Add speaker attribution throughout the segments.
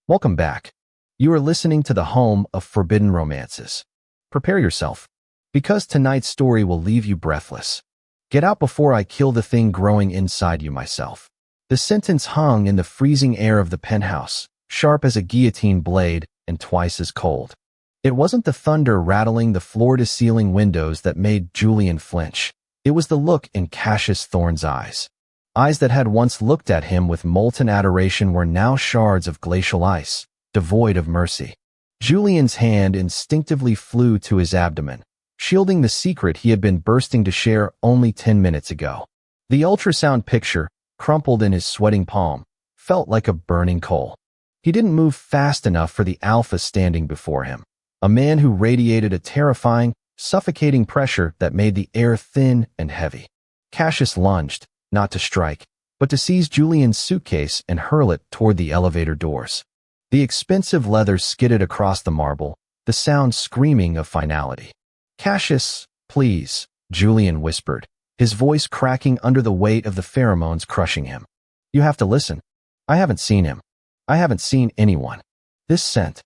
Speaker 1: Welcome back. You are listening to the home of forbidden romances. Prepare yourself, because tonight's story will leave you breathless. Get out before I kill the thing growing inside you myself. The sentence hung in the freezing air of the penthouse, sharp as a guillotine blade and twice as cold. It wasn't the thunder rattling the floor-to-ceiling windows that made Julian flinch. It was the look in Cassius Thorne's eyes. Eyes that had once looked at him with molten adoration were now shards of glacial ice, devoid of mercy. Julian's hand instinctively flew to his abdomen, shielding the secret he had been bursting to share only 10 minutes ago. The ultrasound picture, crumpled in his sweating palm, felt like a burning coal. He didn't move fast enough for the alpha standing before him, a man who radiated a terrifying, suffocating pressure that made the air thin and heavy. Cassius lunged, not to strike, but to seize Julian's suitcase and hurl it toward the elevator doors. The expensive leather skidded across the marble, the sound screaming of finality. "Cassius, please," Julian whispered, his voice cracking under the weight of the pheromones crushing him. "You have to listen. I haven't seen him. I haven't seen anyone. This scent.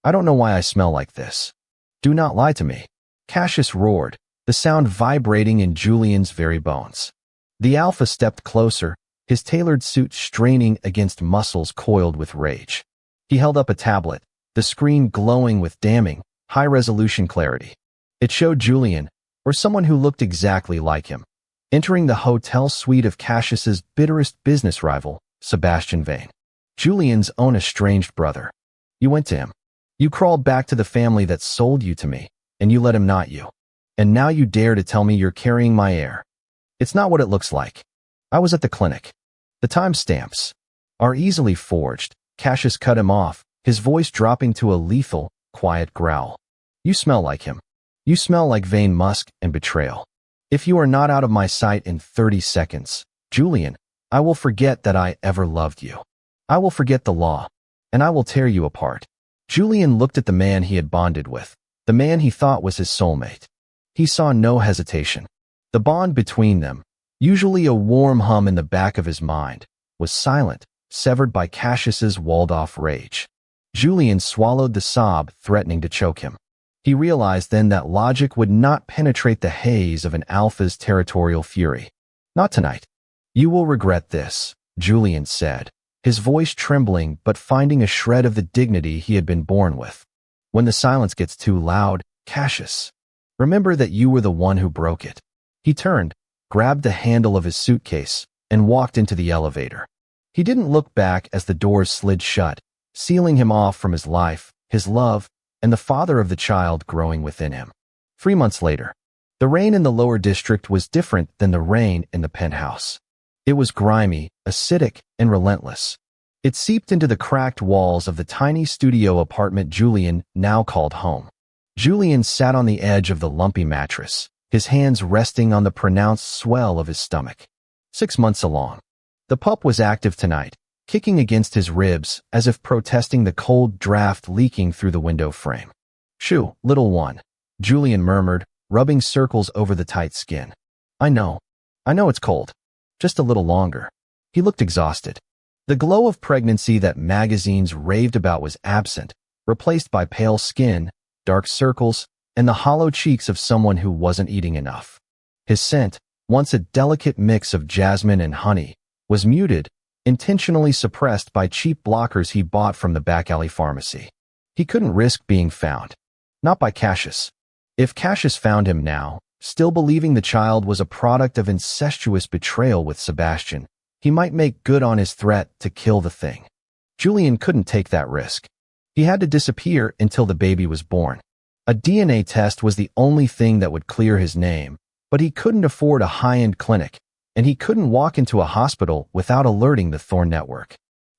Speaker 1: I don't know why I smell like this. Do not lie to me." Cassius roared, the sound vibrating in Julian's very bones. The alpha stepped closer, his tailored suit straining against muscles coiled with rage. He held up a tablet, the screen glowing with damning, high-resolution clarity. It showed Julian, or someone who looked exactly like him, entering the hotel suite of Cassius's bitterest business rival, Sebastian Vane. Julian's own estranged brother. You went to him. You crawled back to the family that sold you to me, and you let him knot you. And now you dare to tell me you're carrying my heir. It's not what it looks like. I was at the clinic. The timestamps are easily forged. Cassius cut him off, his voice dropping to a lethal, quiet growl. You smell like him. You smell like Vane musk and betrayal. If you are not out of my sight in 30 seconds, Julian, I will forget that I ever loved you. I will forget the law, and I will tear you apart. Julian looked at the man he had bonded with, the man he thought was his soulmate. He saw no hesitation. The bond between them, usually a warm hum in the back of his mind, was silent, severed by Cassius's walled-off rage. Julian swallowed the sob, threatening to choke him. He realized then that logic would not penetrate the haze of an alpha's territorial fury. Not tonight. You will regret this, Julian said, his voice trembling but finding a shred of the dignity he had been born with. When the silence gets too loud, Cassius, remember that you were the one who broke it. He turned, grabbed the handle of his suitcase, and walked into the elevator. He didn't look back as the doors slid shut, sealing him off from his life, his love, and the father of the child growing within him. 3 months later, the rain in the lower district was different than the rain in the penthouse. It was grimy, acidic, and relentless. It seeped into the cracked walls of the tiny studio apartment Julian now called home. Julian sat on the edge of the lumpy mattress, his hands resting on the pronounced swell of his stomach. 6 months along. The pup was active tonight, kicking against his ribs as if protesting the cold draft leaking through the window frame. "Shoo, little one," Julian murmured, rubbing circles over the tight skin. I know it's cold. Just a little longer." He looked exhausted. The glow of pregnancy that magazines raved about was absent, replaced by pale skin, dark circles, and the hollow cheeks of someone who wasn't eating enough. His scent, once a delicate mix of jasmine and honey, was muted, intentionally suppressed by cheap blockers he bought from the back-alley pharmacy. He couldn't risk being found. Not by Cassius. If Cassius found him now, still believing the child was a product of incestuous betrayal with Sebastian, he might make good on his threat to kill the thing. Julian couldn't take that risk. He had to disappear until the baby was born. A DNA test was the only thing that would clear his name, but he couldn't afford a high-end clinic, and he couldn't walk into a hospital without alerting the Thorne network.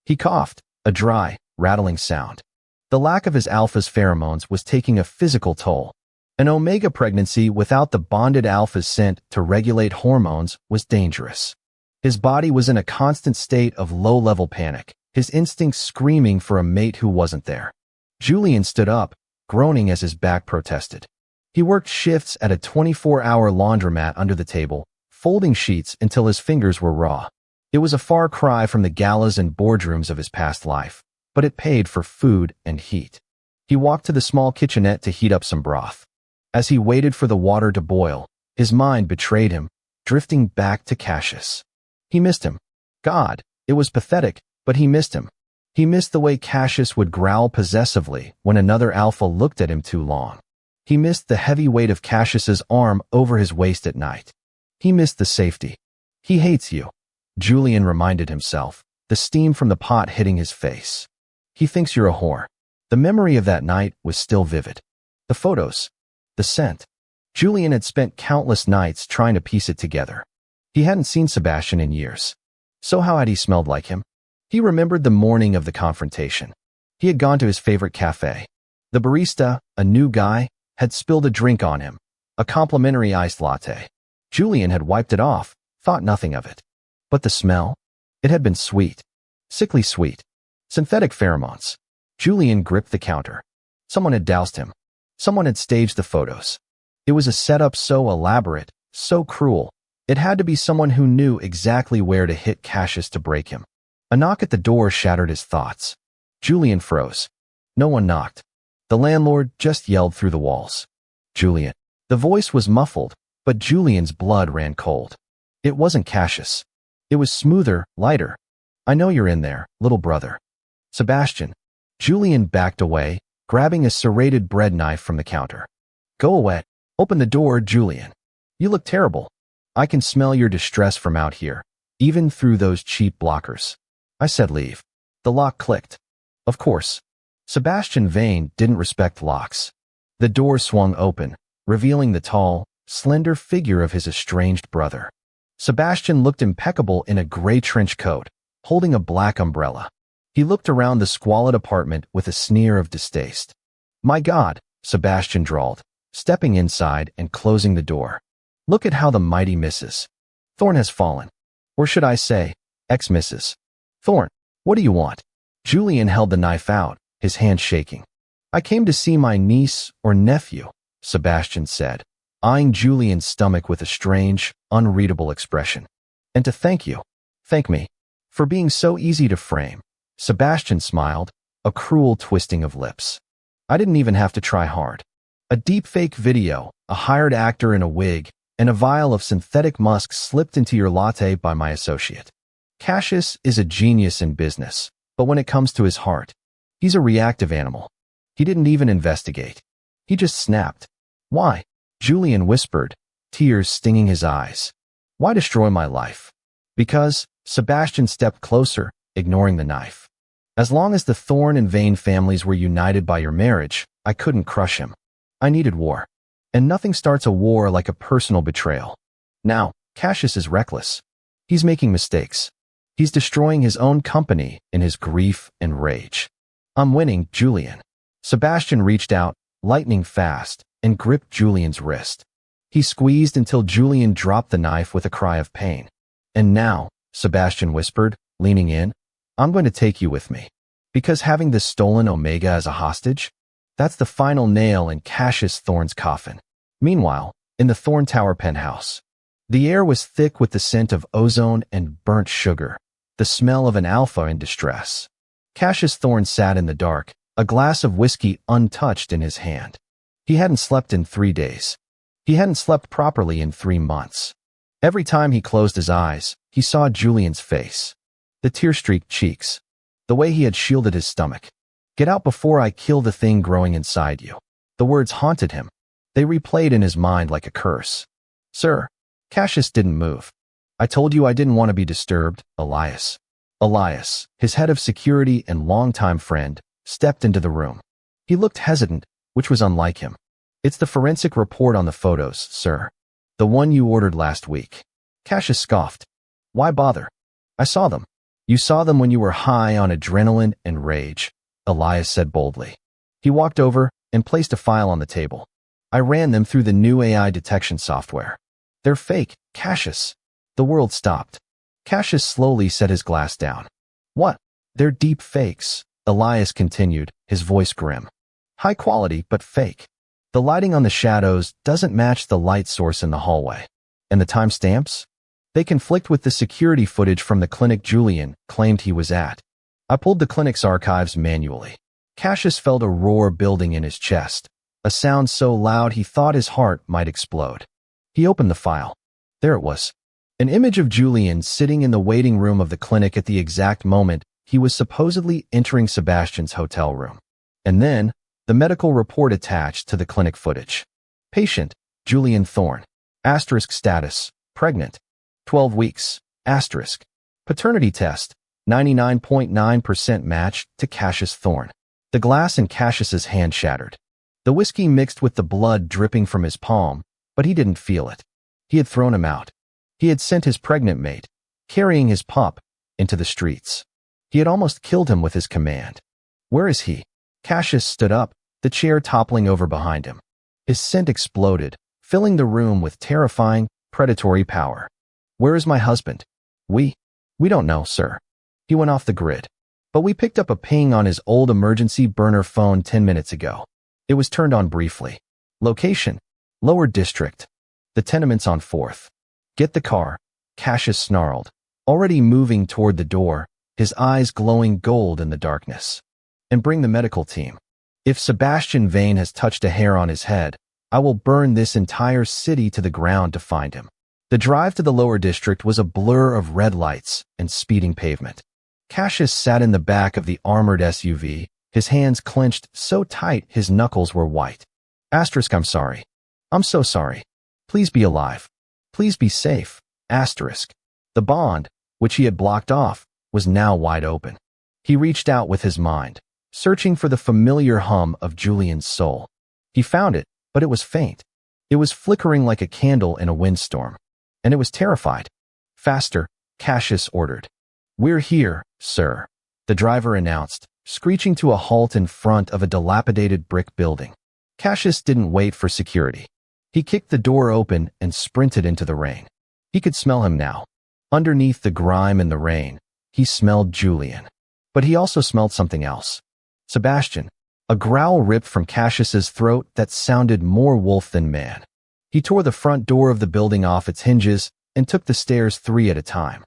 Speaker 1: He coughed, a dry, rattling sound. The lack of his alpha's pheromones was taking a physical toll. An omega pregnancy without the bonded alpha's scent to regulate hormones was dangerous. His body was in a constant state of low-level panic, his instincts screaming for a mate who wasn't there. Julian stood up, groaning as his back protested. He worked shifts at a 24-hour laundromat under the table, folding sheets until his fingers were raw. It was a far cry from the galas and boardrooms of his past life, but it paid for food and heat. He walked to the small kitchenette to heat up some broth. As he waited for the water to boil, his mind betrayed him, drifting back to Cassius. He missed him. God, it was pathetic, but he missed him. He missed the way Cassius would growl possessively when another alpha looked at him too long. He missed the heavy weight of Cassius's arm over his waist at night. He missed the safety. He hates you, Julian reminded himself, the steam from the pot hitting his face. He thinks you're a whore. The memory of that night was still vivid. The photos. The scent. Julian had spent countless nights trying to piece it together. He hadn't seen Sebastian in years. So how had he smelled like him? He remembered the morning of the confrontation. He had gone to his favorite cafe. The barista, a new guy, had spilled a drink on him, a complimentary iced latte. Julian had wiped it off, thought nothing of it. But the smell? It had been sweet. Sickly sweet. Synthetic pheromones. Julian gripped the counter. Someone had doused him. Someone had staged the photos. It was a setup so elaborate, so cruel. It had to be someone who knew exactly where to hit Cassius to break him. A knock at the door shattered his thoughts. Julian froze. No one knocked. The landlord just yelled through the walls. Julian. The voice was muffled, but Julian's blood ran cold. It wasn't Cassius. It was smoother, lighter. I know you're in there, little brother. Sebastian. Julian backed away, grabbing a serrated bread knife from the counter. Go away. Open the door, Julian. You look terrible. I can smell your distress from out here, even through those cheap blockers. I said leave. The lock clicked. Of course. Sebastian Vane didn't respect locks. The door swung open, revealing the tall, slender figure of his estranged brother. Sebastian looked impeccable in a gray trench coat, holding a black umbrella. He looked around the squalid apartment with a sneer of distaste. My God, Sebastian drawled, stepping inside and closing the door. Look at how the mighty misses. Thorn has fallen. Or should I say, ex-misses. Thorn, what do you want? Julian held the knife out, his hand shaking. I came to see my niece or nephew, Sebastian said, eyeing Julian's stomach with a strange, unreadable expression. And to thank you. Thank me. For being so easy to frame. Sebastian smiled, a cruel twisting of lips. I didn't even have to try hard. A deepfake video, a hired actor in a wig, and a vial of synthetic musk slipped into your latte by my associate. Cassius is a genius in business, but when it comes to his heart, he's a reactive animal. He didn't even investigate. He just snapped. Why? Julian whispered, tears stinging his eyes. Why destroy my life? Because, Sebastian stepped closer, ignoring the knife. As long as the Thorn and Vane families were united by your marriage, I couldn't crush him. I needed war. And nothing starts a war like a personal betrayal. Now, Cassius is reckless. He's making mistakes. He's destroying his own company in his grief and rage. I'm winning, Julian. Sebastian reached out, lightning fast, and gripped Julian's wrist. He squeezed until Julian dropped the knife with a cry of pain. And now, Sebastian whispered, leaning in, I'm going to take you with me. Because having this stolen Omega as a hostage? That's the final nail in Cassius Thorn's coffin. Meanwhile, in the Thorn Tower penthouse, the air was thick with the scent of ozone and burnt sugar, the smell of an alpha in distress. Cassius Thorn sat in the dark, a glass of whiskey untouched in his hand. He hadn't slept in 3 days. He hadn't slept properly in 3 months. Every time he closed his eyes, he saw Julian's face. The tear-streaked cheeks. The way he had shielded his stomach. Get out before I kill the thing growing inside you. The words haunted him. They replayed in his mind like a curse. Sir. Cassius didn't move. I told you I didn't want to be disturbed, Elias. Elias, his head of security and longtime friend, stepped into the room. He looked hesitant, which was unlike him. It's the forensic report on the photos, sir. The one you ordered last week. Cassius scoffed. Why bother? I saw them. You saw them when you were high on adrenaline and rage, Elias said boldly. He walked over and placed a file on the table. I ran them through the new AI detection software. They're fake, Cassius. The world stopped. Cassius slowly set his glass down. What? They're deep fakes, Elias continued, his voice grim. High quality, but fake. The lighting on the shadows doesn't match the light source in the hallway. And the timestamps? They conflict with the security footage from the clinic Julian claimed he was at. I pulled the clinic's archives manually. Cassius felt a roar building in his chest, a sound so loud he thought his heart might explode. He opened the file. There it was. An image of Julian sitting in the waiting room of the clinic at the exact moment he was supposedly entering Sebastian's hotel room. And then, the medical report attached to the clinic footage. Patient, Julian Thorne. Asterisk status, pregnant. 12 weeks. Asterisk. Paternity test, 99.9% match to Cassius Thorne. The glass in Cassius's hand shattered. The whiskey mixed with the blood dripping from his palm, but he didn't feel it. He had thrown him out. He had sent his pregnant mate, carrying his pup, into the streets. He had almost killed him with his command. Where is he? Cassius stood up, the chair toppling over behind him. His scent exploded, filling the room with terrifying, predatory power. Where is my husband? We don't know, sir. He went off the grid. But we picked up a ping on his old emergency burner phone 10 minutes ago. It was turned on briefly. Location: Lower District. The tenements on 4th. Get the car, Cassius snarled, already moving toward the door, his eyes glowing gold in the darkness. And bring the medical team. If Sebastian Vane has touched a hair on his head, I will burn this entire city to the ground to find him. The drive to the lower district was a blur of red lights and speeding pavement. Cassius sat in the back of the armored SUV, his hands clenched so tight his knuckles were white. Asterisk, I'm sorry. I'm so sorry. Please be alive. Please be safe. Asterisk. The bond, which he had blocked off, was now wide open. He reached out with his mind, searching for the familiar hum of Julian's soul. He found it, but it was faint. It was flickering like a candle in a windstorm. And it was terrified. Faster, Cassius ordered. We're here, sir, the driver announced, screeching to a halt in front of a dilapidated brick building. Cassius didn't wait for security. He kicked the door open and sprinted into the rain. He could smell him now. Underneath the grime and the rain, he smelled Julian. But he also smelled something else. Sebastian. A growl ripped from Cassius's throat that sounded more wolf than man. He tore the front door of the building off its hinges and took the stairs 3 at a time.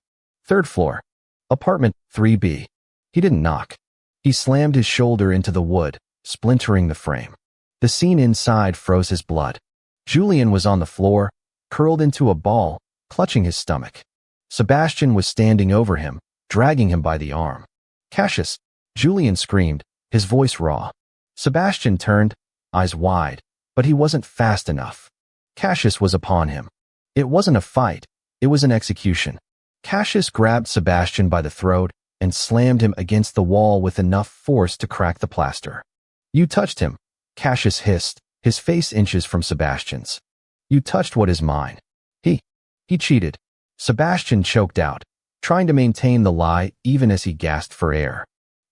Speaker 1: 3rd floor. Apartment 3B. He didn't knock. He slammed his shoulder into the wood, splintering the frame. The scene inside froze his blood. Julian was on the floor, curled into a ball, clutching his stomach. Sebastian was standing over him, dragging him by the arm. Cassius, Julian screamed, his voice raw. Sebastian turned, eyes wide, but he wasn't fast enough. Cassius was upon him. It wasn't a fight, it was an execution. Cassius grabbed Sebastian by the throat and slammed him against the wall with enough force to crack the plaster. You touched him, Cassius hissed, his face inches from Sebastian's. You touched what is mine. He cheated. Sebastian choked out, trying to maintain the lie even as he gasped for air.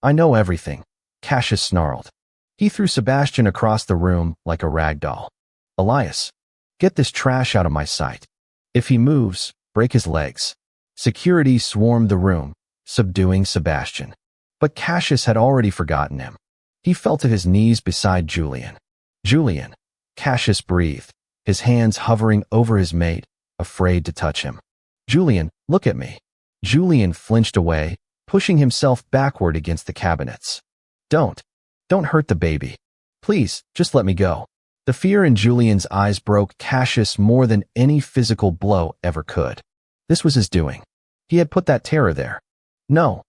Speaker 1: I know everything, Cassius snarled. He threw Sebastian across the room like a rag doll. Elias, get this trash out of my sight. If he moves, break his legs. Security swarmed the room, subduing Sebastian. But Cassius had already forgotten him. He fell to his knees beside Julian. Julian, Cassius breathed, his hands hovering over his mate, afraid to touch him. Julian, look at me. Julian flinched away, pushing himself backward against the cabinets. Don't hurt the baby. Please, just let me go. The fear in Julian's eyes broke Cassius more than any physical blow ever could. This was his doing. He had put that terror there. No,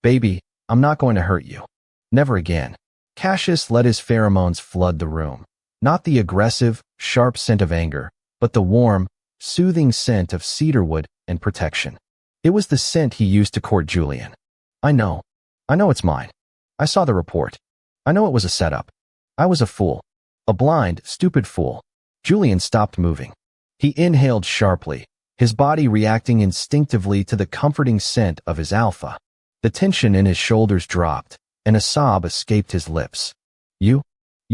Speaker 1: baby, I'm not going to hurt you. Never again. Cassius let his pheromones flood the room. Not the aggressive, sharp scent of anger, but the warm, soothing scent of cedarwood and protection. It was the scent he used to court Julian. I know it's mine. I saw the report. I know it was a setup. I was a fool. A blind, stupid fool. Julian stopped moving. He inhaled sharply, his body reacting instinctively to the comforting scent of his alpha. The tension in his shoulders dropped, and a sob escaped his lips. You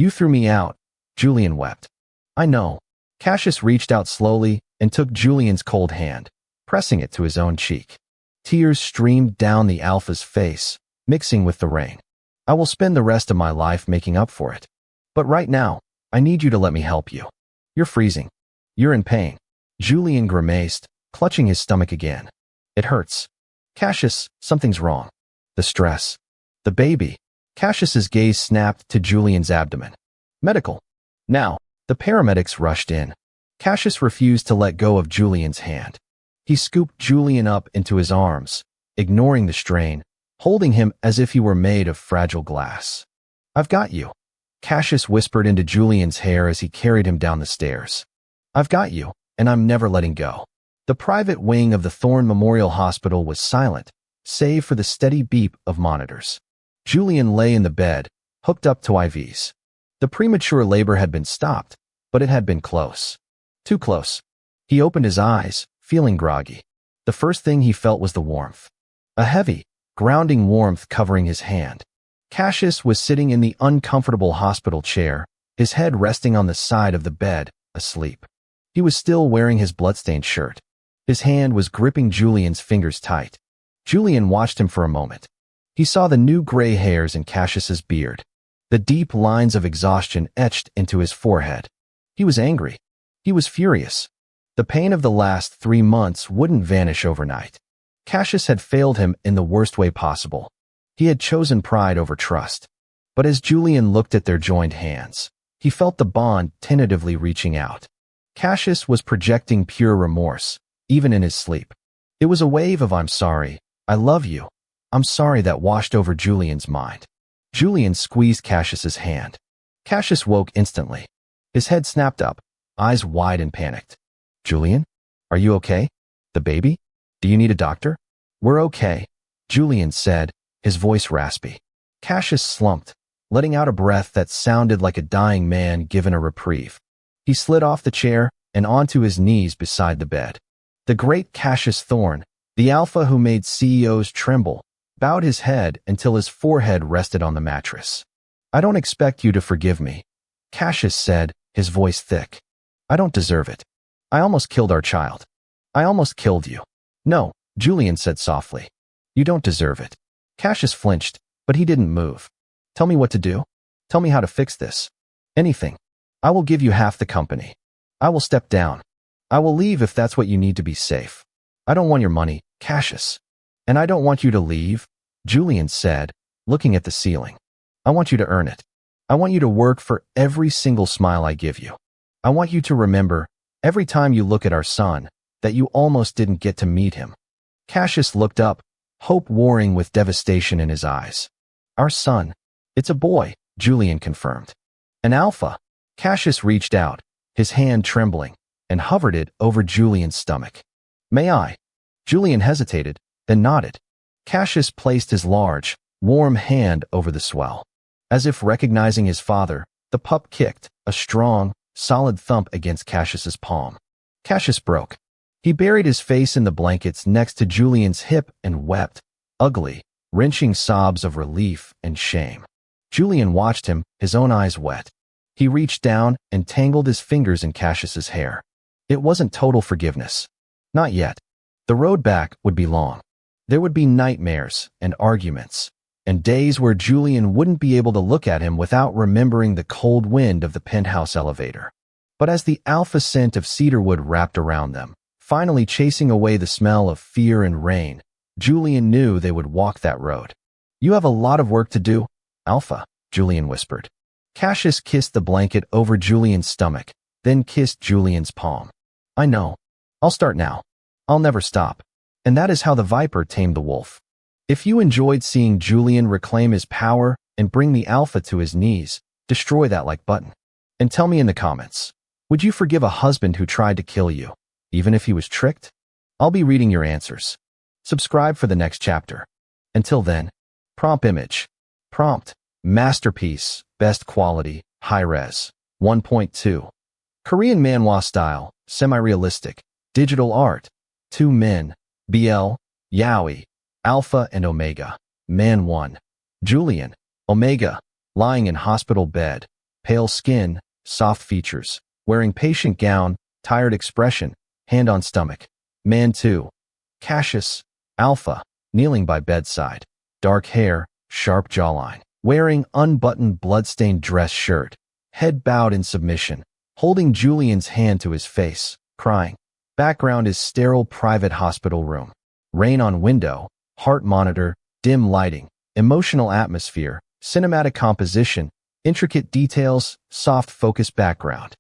Speaker 1: threw me out, Julian wept. I know. Cassius reached out slowly and took Julian's cold hand, pressing it to his own cheek. Tears streamed down the alpha's face, mixing with the rain. I will spend the rest of my life making up for it. But right now, I need you to let me help you. You're freezing. You're in pain. Julian grimaced, clutching his stomach again. It hurts. Cassius, something's wrong. The stress. The baby. Cassius's gaze snapped to Julian's abdomen. Medical. Now. The paramedics rushed in. Cassius refused to let go of Julian's hand. He scooped Julian up into his arms, ignoring the strain, holding him as if he were made of fragile glass. I've got you. Cassius whispered into Julian's hair as he carried him down the stairs. I've got you, and I'm never letting go. The private wing of the Thorne Memorial Hospital was silent, save for the steady beep of monitors. Julian lay in the bed, hooked up to IVs. The premature labor had been stopped, but it had been close. Too close. He opened his eyes, feeling groggy. The first thing he felt was the warmth. A heavy, grounding warmth covering his hand. Cassius was sitting in the uncomfortable hospital chair, his head resting on the side of the bed, asleep. He was still wearing his bloodstained shirt. His hand was gripping Julian's fingers tight. Julian watched him for a moment. He saw the new gray hairs in Cassius's beard. The deep lines of exhaustion etched into his forehead. He was angry. He was furious. The pain of the last 3 months wouldn't vanish overnight. Cassius had failed him in the worst way possible. He had chosen pride over trust. But as Julian looked at their joined hands, he felt the bond tentatively reaching out. Cassius was projecting pure remorse, even in his sleep. It was a wave of "I'm sorry, I love you, I'm sorry" that washed over Julian's mind. Julian squeezed Cassius's hand. Cassius woke instantly. His head snapped up, eyes wide and panicked. Julian? Are you okay? The baby? Do you need a doctor? We're okay, Julian said, his voice raspy. Cassius slumped, letting out a breath that sounded like a dying man given a reprieve. He slid off the chair and onto his knees beside the bed. The great Cassius Thorne, the alpha who made CEOs tremble, bowed his head until his forehead rested on the mattress. I don't expect you to forgive me, Cassius said, his voice thick. I don't deserve it. I almost killed our child. I almost killed you. No, Julian said softly. You don't deserve it. Cassius flinched, but he didn't move. Tell me what to do. Tell me how to fix this. Anything. I will give you half the company. I will step down. I will leave if that's what you need to be safe. I don't want your money, Cassius. And I don't want you to leave, Julian said, looking at the ceiling. I want you to earn it. I want you to work for every single smile I give you. I want you to remember, every time you look at our son, that you almost didn't get to meet him. Cassius looked up, hope warring with devastation in his eyes. Our son. It's a boy, Julian confirmed. An alpha. Cassius reached out, his hand trembling, and hovered it over Julian's stomach. May I? Julian hesitated, then nodded. Cassius placed his large, warm hand over the swell. As if recognizing his father, the pup kicked, a strong, solid thump against Cassius's palm. Cassius broke. He buried his face in the blankets next to Julian's hip and wept, ugly, wrenching sobs of relief and shame. Julian watched him, his own eyes wet. He reached down and tangled his fingers in Cassius's hair. It wasn't total forgiveness. Not yet. The road back would be long. There would be nightmares and arguments, and days where Julian wouldn't be able to look at him without remembering the cold wind of the penthouse elevator. But as the alpha scent of cedarwood wrapped around them, finally chasing away the smell of fear and rain, Julian knew they would walk that road. You have a lot of work to do, Alpha, Julian whispered. Cassius kissed the blanket over Julian's stomach, then kissed Julian's palm. I know. I'll start now. I'll never stop. And that is how the viper tamed the wolf. If you enjoyed seeing Julian reclaim his power and bring the alpha to his knees, destroy that like button. And tell me in the comments, would you forgive a husband who tried to kill you, even if he was tricked? I'll be reading your answers. Subscribe for the next chapter. Until then, prompt image. Prompt, masterpiece, best quality, high-res, 1.2. Korean manhwa style, semi-realistic, digital art, 2 men, BL, Yaoi, Alpha and Omega, Man 1, Julian, Omega, lying in hospital bed, pale skin, soft features, wearing patient gown, tired expression, hand on stomach. Man 2, Cassius, Alpha, kneeling by bedside, dark hair, sharp jawline, wearing unbuttoned bloodstained dress shirt, head bowed in submission, holding Julian's hand to his face, crying. Background is sterile private hospital room. Rain on window, heart monitor, dim lighting, emotional atmosphere, cinematic composition, intricate details, soft focus background.